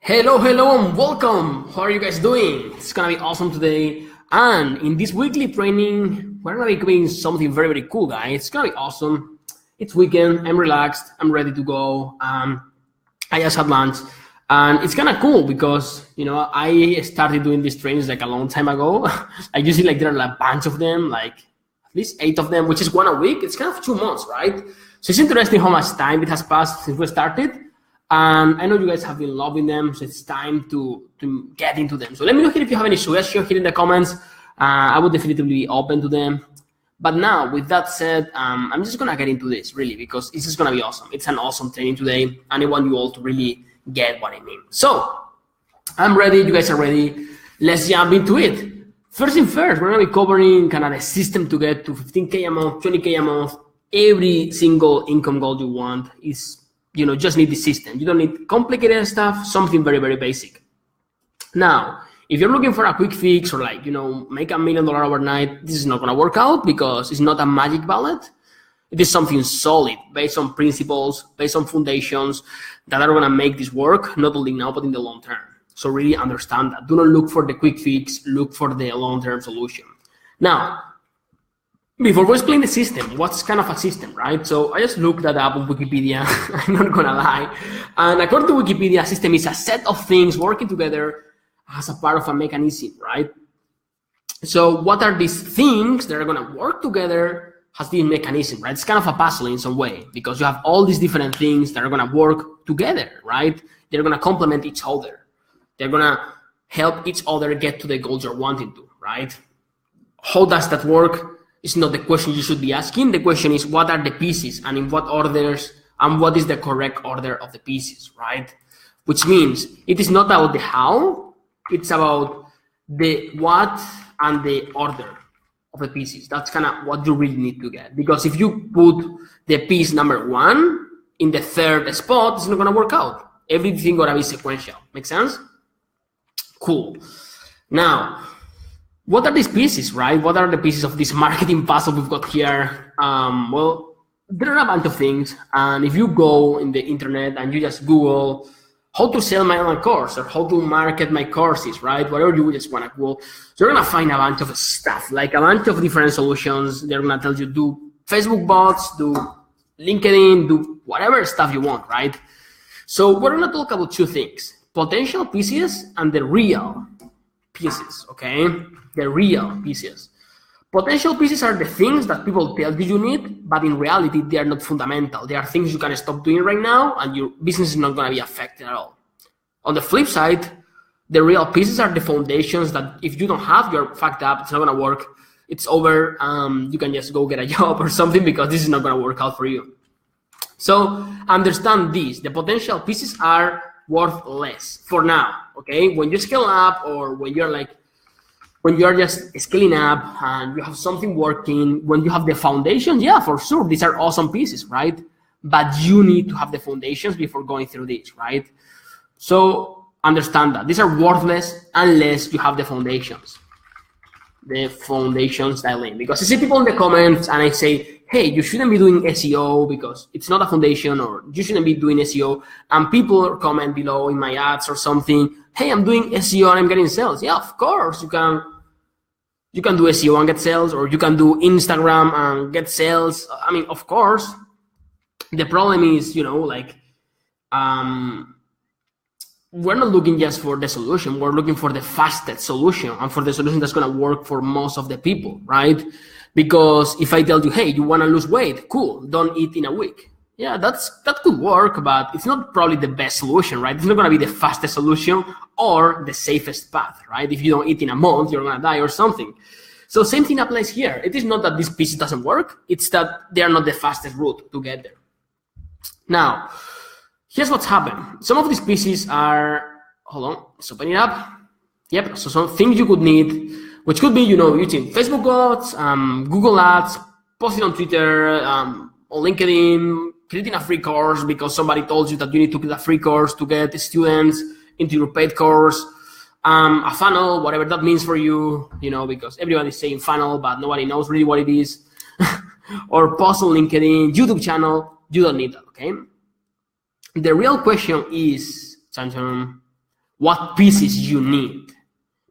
Hello, and welcome. How are you guys doing? It's gonna be awesome today. And in this weekly training, we're gonna be doing something very cool, guys. It's gonna be awesome. It's weekend. I'm relaxed. I'm ready to go. I just had lunch, and it's kind of cool because I started doing these trainings like a long time ago. I usually there are a bunch of them, like at least 8 of them, which is one a week. It's kind of 2 months, right? So it's interesting how much time it has passed since we started. And I know you guys have been loving them, so it's time to get into them. So let me know here if you have any suggestions here in the comments. I would definitely be open to them. But now, with that said, I'm just going to get into this, really, because this is going to be awesome. It's an awesome training today, and I want you all to really get what I mean. So, I'm ready. You guys are ready. Let's jump into it. First thing first, we're going to be covering kind of the system to get to 15K a month, 20K a month. Every single income goal you want is just need the system. You don't need complicated stuff, something very basic. Now, if you're looking for a quick fix or make $1 million overnight, this is not gonna work out because it's not a magic bullet. It is something solid, based on principles, based on foundations that are gonna make this work, not only now, but in the long term. So really understand that. Do not look for the quick fix, look for the long-term solution. Now, before we explain the system, what's kind of a system, right? So I just looked that up on Wikipedia, I'm not gonna lie. And according to Wikipedia, a system is a set of things working together as a part of a mechanism, right? So what are these things that are gonna work together as the mechanism, right? It's kind of a puzzle in some way because you have all these different things that are gonna work together, right? They're gonna complement each other. They're gonna help each other get to the goals you're wanting to, right? How does that work? It's not the question you should be asking. The question is, what are the pieces and in what orders and what is the correct order of the pieces, right? Which means it is not about the how, it's about the what and the order of the pieces. That's kind of what you really need to get. Because if you put the piece number 1 in the 3rd spot, it's not going to work out. Everything going to be sequential. Make sense? Cool. Now, what are these pieces, right? What are the pieces of this marketing puzzle we've got here? Well, there are a bunch of things. And if you go in the internet and you just Google how to sell my online course or how to market my courses, right? Whatever you just want to Google, you're going to find a bunch of stuff, like a bunch of different solutions. They're going to tell you do Facebook bots, do LinkedIn, do whatever stuff you want, right? So we're going to talk about 2 things, potential pieces and the real pieces, okay? The real pieces. Potential pieces are the things that people tell you need, but in reality, they are not fundamental. They are things you can stop doing right now, and your business is not going to be affected at all. On the flip side, the real pieces are the foundations that if you don't have, you're fucked up. It's not going to work. It's over. You can just go get a job or something because this is not going to work out for you. So understand this. The potential pieces are worth less for now, okay? When you scale up or when you're just scaling up and you have something working, when you have the foundations, yeah, for sure, these are awesome pieces, right? But you need to have the foundations before going through this, right? So understand that. These are worthless unless you have the foundations. The foundations dialing. Because I see people in the comments and I say, hey, you shouldn't be doing SEO because it's not a foundation, or you shouldn't be doing SEO. And people comment below in my ads or something, hey, I'm doing SEO and I'm getting sales. Yeah, of course, you can do SEO and get sales, or you can do Instagram and get sales. I mean, of course. The problem is, we're not looking just for the solution. We're looking for the fastest solution and for the solution that's going to work for most of the people, right? Because if I tell you, hey, you want to lose weight, cool, don't eat in a week. Yeah, that could work, but it's not probably the best solution, right? It's not going to be the fastest solution or the safest path, right? If you don't eat in a month, you're going to die or something. So same thing applies here. It is not that this piece doesn't work. It's that they are not the fastest route to get there. Now, here's what's happened. Some of these pieces are, hold on, let's open it up. Yep, so some things you could need, which could be, using Facebook ads, Google ads, posting on Twitter, on LinkedIn, creating a free course because somebody told you that you need to create a free course to get students into your paid course, a funnel, whatever that means for you, because everyone is saying funnel, but nobody knows really what it is, or post on LinkedIn, YouTube channel. You don't need that, okay? The real question is, what pieces you need.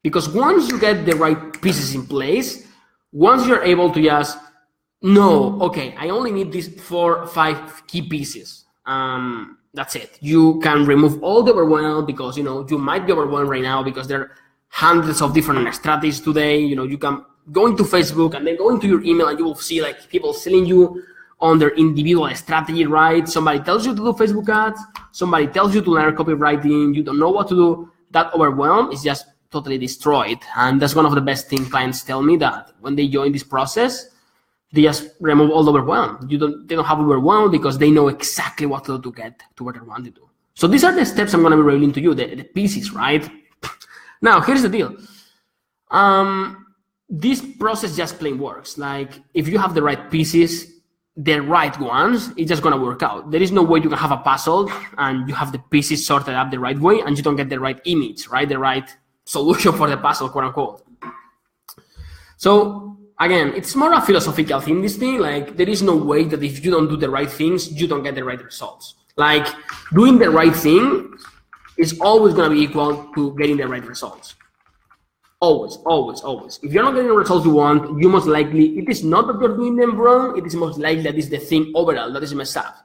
Because once you get the right pieces in place, once you're able to just know, okay, I only need these 4 or 5 key pieces. That's it. You can remove all the overwhelm, because you might be overwhelmed right now because there are hundreds of different strategies today. You can go into Facebook and then go into your email and you will see like people selling you on their individual strategy, right? Somebody tells you to do Facebook ads, somebody tells you to learn copywriting, you don't know what to do. That overwhelm is just totally destroyed. And that's one of the best things clients tell me, that when they join this process, they just remove all the overwhelm. They don't have overwhelm because they know exactly what to do to get to where they want to do. So these are the steps I'm going to be revealing to you, the pieces, right? Now, here's the deal. This process just plain works. Like, if you have the right pieces, the right ones, it's just going to work out. There is no way you can have a puzzle and you have the pieces sorted up the right way and you don't get the right image, right? The right solution for the puzzle, quote unquote. So again, it's more a philosophical thing, this thing. Like, there is no way that if you don't do the right things, you don't get the right results. Like, doing the right thing is always going to be equal to getting the right results. Always, always, always. If you're not getting the results you want, you most likely, it is not that you're doing them wrong, it is most likely that is the thing overall that is messed up.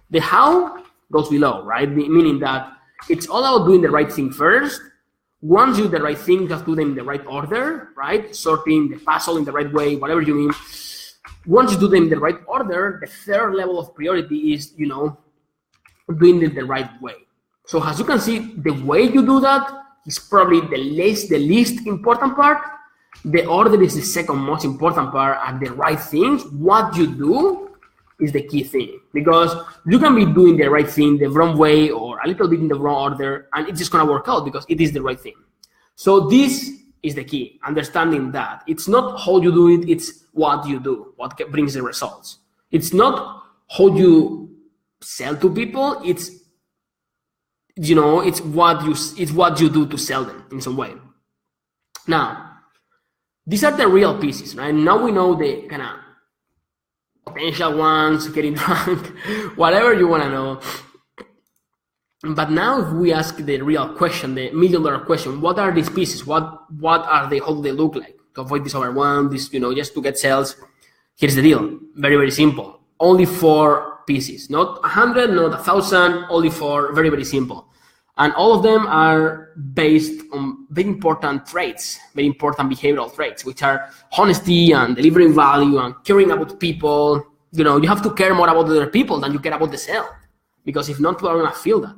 The how goes below, right? Meaning that it's all about doing the right thing first. Once you do the right thing, you have to do them in the right order, right? Sorting the puzzle in the right way, whatever you mean. Once you do them in the right order, the third level of priority is, doing it the right way. So as you can see, the way you do that is probably the least important part. The order is the second most important part, and the right things, what you do, is the key thing. Because you can be doing the right thing the wrong way or a little bit in the wrong order, and it's just going to work out because it is the right thing. So this is the key, understanding that it's not how you do it, it's what you do, what brings the results. It's not how you sell to people, it's what you do to sell them in some way. Now, these are the real pieces, right? Now we know the kind of potential ones, getting drunk, whatever you want to know. But now if we ask the real question, the $1 million question, what are these pieces? What are they? How do they look like? To avoid this overwhelm, just to get sales. Here's the deal. Very, very simple. Only 4 pieces, not 100, not 1,000, only 4, very, very simple. And all of them are based on very important traits, very important behavioral traits, which are honesty and delivering value and caring about people. You have to care more about other people than you care about the sale, because if not, people are going to feel that.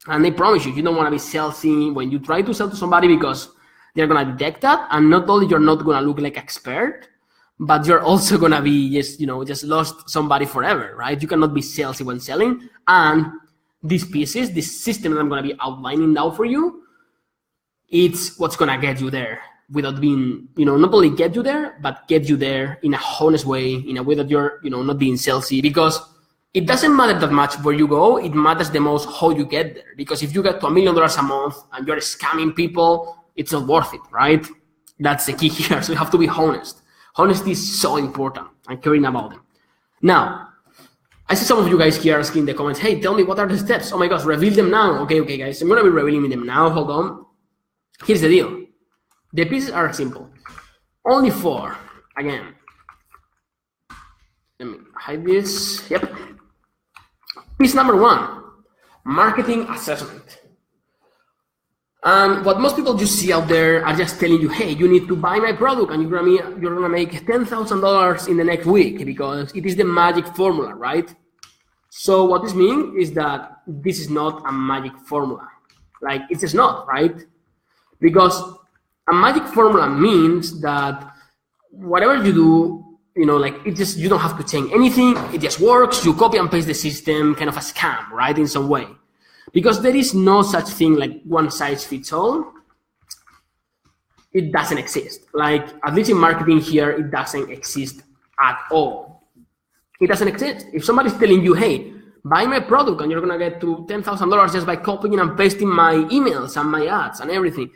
And I promise you don't want to be salesy when you try to sell to somebody, because they're going to detect that. And not only you're not going to look like expert, but you're also going to be just lost somebody forever, right? You cannot be salesy when selling. And these pieces, this system that I'm going to be outlining now for you, it's what's going to get you there without being, not only get you there, but get you there in a honest way, in a way that you're, not being salesy. Because it doesn't matter that much where you go, it matters the most how you get there. Because if you get to $1 million a month and you're scamming people, it's not worth it, right? That's the key here. So you have to be honest. Honesty is so important, and caring about them. Now, I see some of you guys here asking in the comments, hey, tell me what are the steps? Oh my gosh, reveal them now. Okay, guys, I'm going to be revealing them now. Hold on. Here's the deal. The pieces are simple. Only 4. Again. Let me hide this. Yep. Piece number 1, marketing assessment. And what most people you see out there are just telling you, hey, you need to buy my product and you're gonna make $10,000 in the next week, because it is the magic formula, right? So what this means is that this is not a magic formula. Like, it's just not, right? Because a magic formula means that whatever you do, you don't have to change anything. It just works. You copy and paste the system, kind of a scam, right? In some way. Because there is no such thing like one size fits all. It doesn't exist. Like, at least in marketing here, it doesn't exist at all. It doesn't exist. If somebody's telling you, hey, buy my product and you're going to get to $10,000 just by copying and pasting my emails and my ads and everything,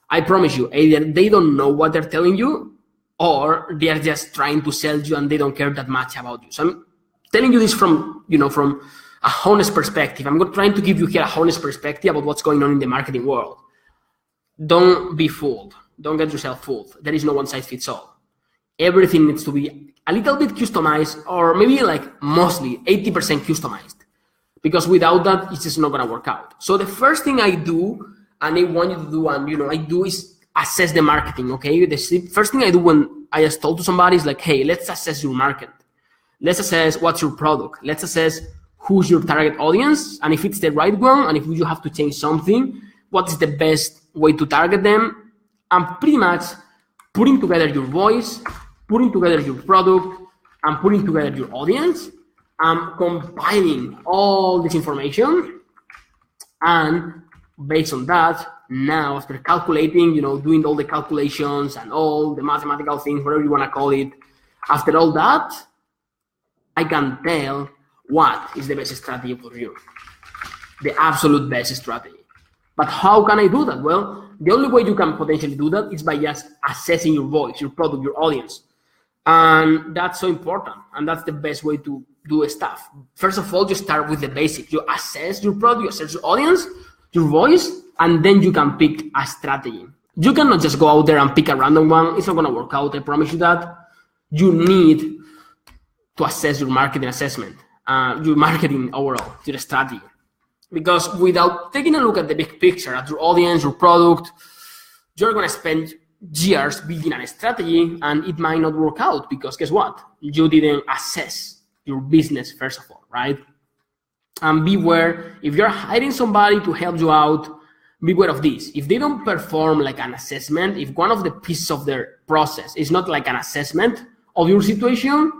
I promise you, either they don't know what they're telling you, or they are just trying to sell you and they don't care that much about you. So I'm telling you this from a honest perspective. I'm trying to give you here a honest perspective about what's going on in the marketing world. Don't be fooled. Don't get yourself fooled. There is no one size fits all. Everything needs to be a little bit customized, or maybe like mostly 80% customized, because without that, it's just not going to work out. So the first thing I do, and I want you to do, and I do, is assess the marketing. Okay, the first thing I do when I just told to somebody is like, hey, let's assess your market. Let's assess what's your product. Let's assess who's your target audience, and if it's the right one, and if you have to change something, what is the best way to target them, and pretty much putting together your voice, putting together your product, and putting together your audience, and combining all this information. And based on that, now after calculating, doing all the calculations and all the mathematical things, whatever you want to call it, after all that, I can tell what is the best strategy for you, the absolute best strategy. But how can I do that? Well, the only way you can potentially do that is by just assessing your voice, your product, your audience. And that's so important. And that's the best way to do stuff. First of all, you start with the basics. You assess your product, you assess your audience, your voice, and then you can pick a strategy. You cannot just go out there and pick a random one. It's not going to work out. I promise you that. You need to assess your marketing assessment, your marketing overall, your strategy. Because without taking a look at the big picture, at your audience, your product, you're going to spend years building a strategy, and it might not work out because guess what? You didn't assess your business first of all, right? And beware, if you're hiring somebody to help you out, beware of this. If they don't perform like an assessment, if one of the pieces of their process is not like an assessment of your situation,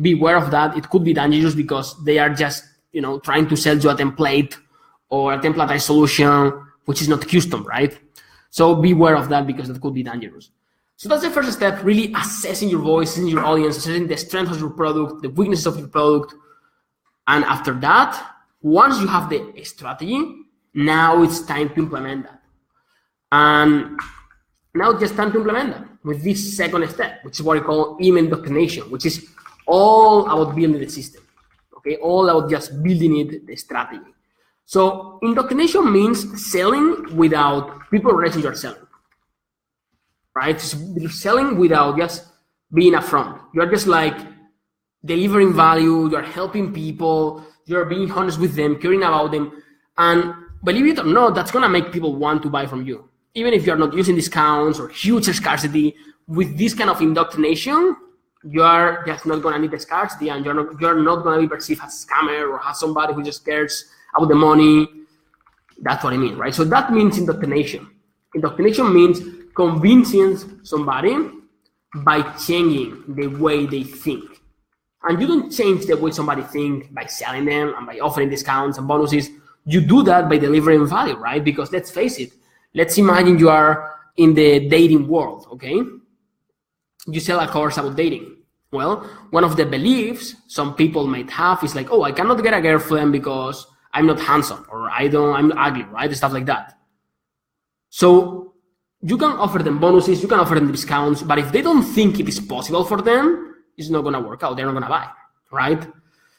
beware of that. It could be dangerous because they are just, trying to sell you a template or a templatized solution, which is not custom, right? So beware of that because that could be dangerous. So that's the first step, really assessing your voice, assessing your audience, assessing the strengths of your product, the weaknesses of your product. And after that, once you have the strategy, now it's time to implement that. And now it's just time to implement that with this second step, which is what I call email indoctrination, which is all about building the system, okay? All about just building it, the strategy. So indoctrination means selling without people realizing you're selling, right? You're selling without just being upfront. You're just like delivering value, you're helping people, you're being honest with them, caring about them. And believe it or not, that's gonna make people want to buy from you. Even if you're not using discounts or huge scarcity, with this kind of indoctrination, you are just not gonna need the scarcity, and you're not gonna be perceived as a scammer or as somebody who just cares about the money. That's what I mean, right? So that means indoctrination. Indoctrination means convincing somebody by changing the way they think. And you don't change the way somebody thinks by selling them and by offering discounts and bonuses. You do that by delivering value, right? Because let's face it, let's imagine you are in the dating world, okay? You sell a course about dating. Well, one of the beliefs some people might have is like, oh, I cannot get a girlfriend because I'm not handsome, or I'm ugly, right? Stuff like that. So you can offer them bonuses, you can offer them discounts, but if they don't think it is possible for them, it's not gonna work out. They're not gonna buy, right?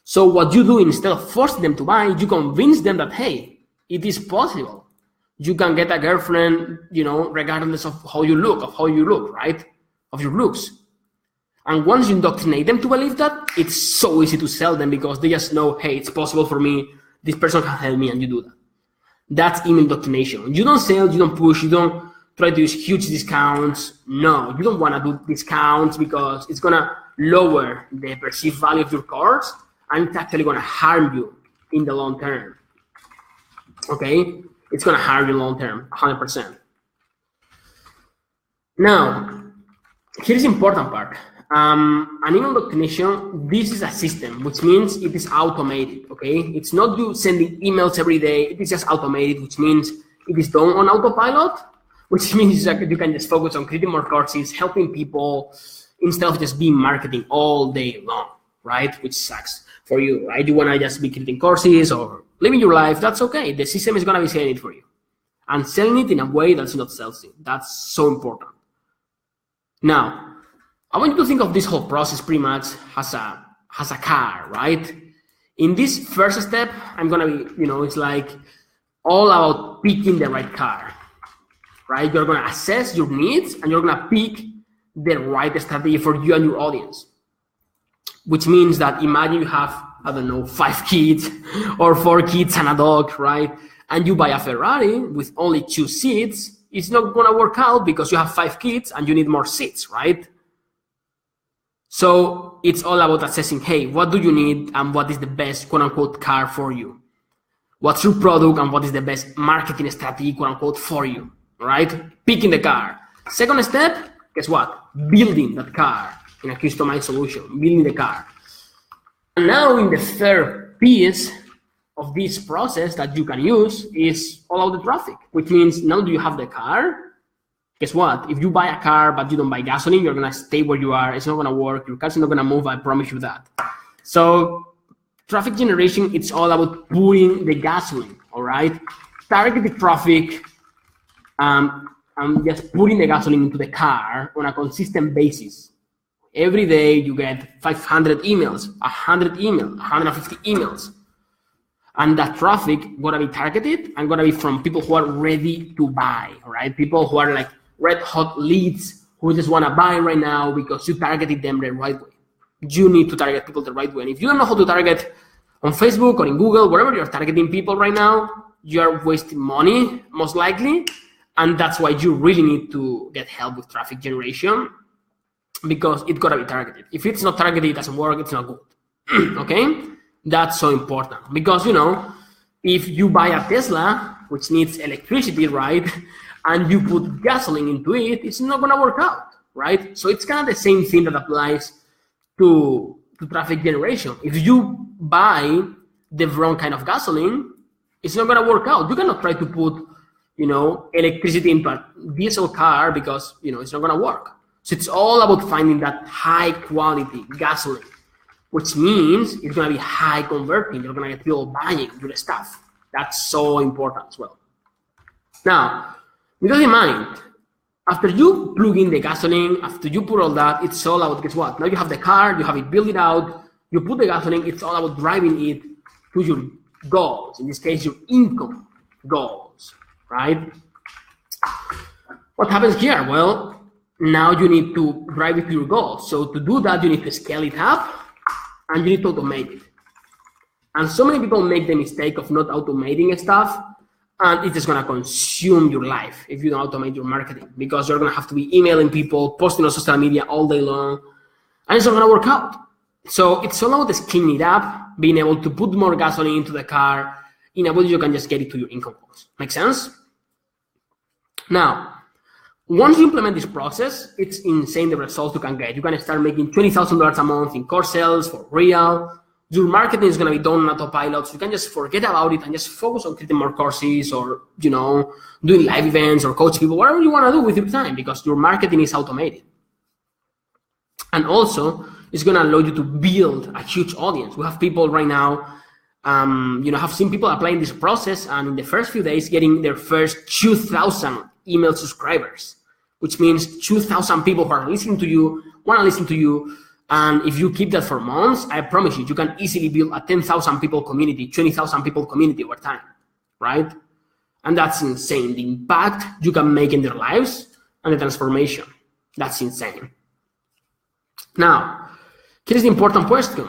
So what you do, instead of forcing them to buy, you convince them that, hey, it is possible. You can get a girlfriend, regardless of how you look, right? Of your looks. And once you indoctrinate them to believe that, it's so easy to sell them because they just know, hey, it's possible for me. This person can help me, and you do that. That's email indoctrination. You don't sell, you don't push, you don't try to use huge discounts. No, you don't want to do discounts because it's going to lower the perceived value of your course, and it's actually going to harm you in the long term. Okay? It's going to harm you in the long term, 100%. Now, here's the important part. An email indoctrination, this is a system, which means it is automated, okay? It's not you sending emails every day, it is just automated, which means it is done on autopilot, which means that you can just focus on creating more courses, helping people, instead of just being marketing all day long, right? Which sucks for you, right? You wanna just be creating courses or living your life, that's okay. The system is gonna be selling it for you. And selling it in a way that's not salesy. That's so important. Now, I want you to think of this whole process pretty much as a car, right? In this first step, I'm gonna be, it's like all about picking the right car, right? You're gonna assess your needs and you're gonna pick the right strategy for you and your audience. Which means that imagine you have, I don't know, 5 kids or 4 kids and a dog, right? And you buy a Ferrari with only 2 seats, it's not gonna work out because you have 5 kids and you need more seats, right? So it's all about assessing, hey, what do you need and what is the best quote unquote car for you? What's your product and what is the best marketing strategy quote unquote for you, right? Picking the car. Second step, guess what? Building that car in a customized solution, building the car. And now in the third piece of this process that you can use is all of the traffic, which means now do you have the car? Guess what? If you buy a car but you don't buy gasoline, you're gonna stay where you are. It's not gonna work. Your car's not gonna move. I promise you that. So traffic generation, it's all about putting the gasoline. All right, targeted traffic, and just putting the gasoline into the car on a consistent basis. Every day you get 500 emails, 100 emails, 150 emails. And that traffic gonna be targeted and gonna be from people who are ready to buy, right? People who are like red hot leads who just wanna buy right now because you targeted them the right way. You need to target people the right way. And if you don't know how to target on Facebook or in Google, wherever you're targeting people right now, you are wasting money, most likely. And that's why you really need to get help with traffic generation, because it's gotta be targeted. If it's not targeted, it doesn't work, it's not good. Okay? That's so important because, if you buy a Tesla, which needs electricity, right, and you put gasoline into it, it's not gonna work out, right? So it's kind of the same thing that applies to traffic generation. If you buy the wrong kind of gasoline, it's not gonna work out. You cannot try to put, electricity into a diesel car because, it's not gonna work. So it's all about finding that high quality gasoline, which means it's gonna be high converting. You're gonna get people buying your stuff. That's so important as well. Now, with that in mind, after you plug in the gasoline, after you put all that, it's all about, guess what? Now you have the car, you have it built it out, you put the gasoline, it's all about driving it to your goals. In this case, your income goals, right? What happens here? Well, now you need to drive it to your goals. So to do that, you need to scale it up and you need to automate it. And so many people make the mistake of not automating stuff, and it's just gonna consume your life if you don't automate your marketing, because you're gonna have to be emailing people, posting on social media all day long, and it's not gonna work out. So it's all about scaling it up, being able to put more gasoline into the car in a way you can just get it to your income goals. Make sense? Now, once you implement this process, it's insane the results you can get. You can start making $20,000 a month in course sales for real. Your marketing is going to be done on autopilot. So you can just forget about it and just focus on creating more courses or, doing live events or coach people, whatever you want to do with your time, because your marketing is automated. And also, it's going to allow you to build a huge audience. We have people right now, have seen people applying this process and in the first few days getting their first 2,000 email subscribers, which means 2,000 people who are listening to you, want to listen to you. And if you keep that for months, I promise you can easily build a 10,000 people community, 20,000 people community over time, right? And that's insane. The impact you can make in their lives and the transformation. That's insane. Now, here's the important question.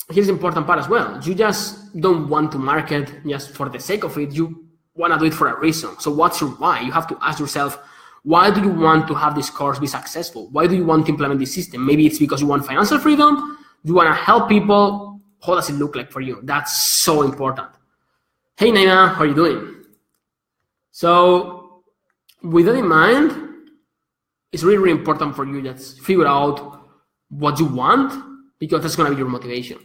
Here's the important part as well. You just don't want to market just for the sake of it. You want to do it for a reason. So what's your why? You have to ask yourself, why do you want to have this course be successful? Why do you want to implement this system? Maybe it's because you want financial freedom. You want to help people. How does it look like for you? That's so important. Hey, Naima, how are you doing? So with that in mind, it's really, really important for you to figure out what you want, because that's going to be your motivation.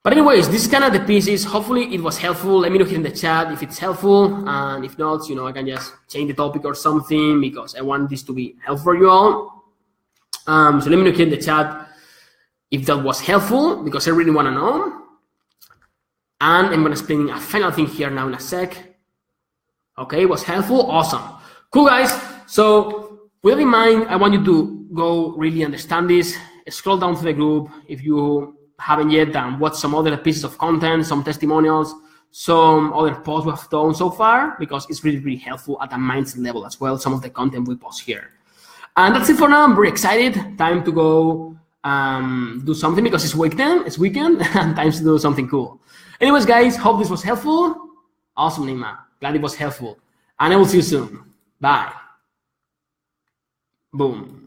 But anyways, this is kind of the pieces. Hopefully it was helpful. Let me know here in the chat if it's helpful. And if not, I can just change the topic or something, because I want this to be helpful for you all. So let me know here in the chat if that was helpful, because I really want to know. And I'm going to explain a final thing here now in a sec. Okay, was helpful? Awesome. Cool, guys. So with that in mind, I want you to go really understand this. Scroll down to the group. If you haven't yet watched some other pieces of content, some testimonials, some other posts we have done so far, because it's really, really helpful at a mindset level as well, some of the content we post here. And that's it for now. I'm very excited. Time to go do something because it's weekend, and time to do something cool. Anyways, guys, hope this was helpful. Awesome, Nima. Glad it was helpful. And I will see you soon. Bye. Boom.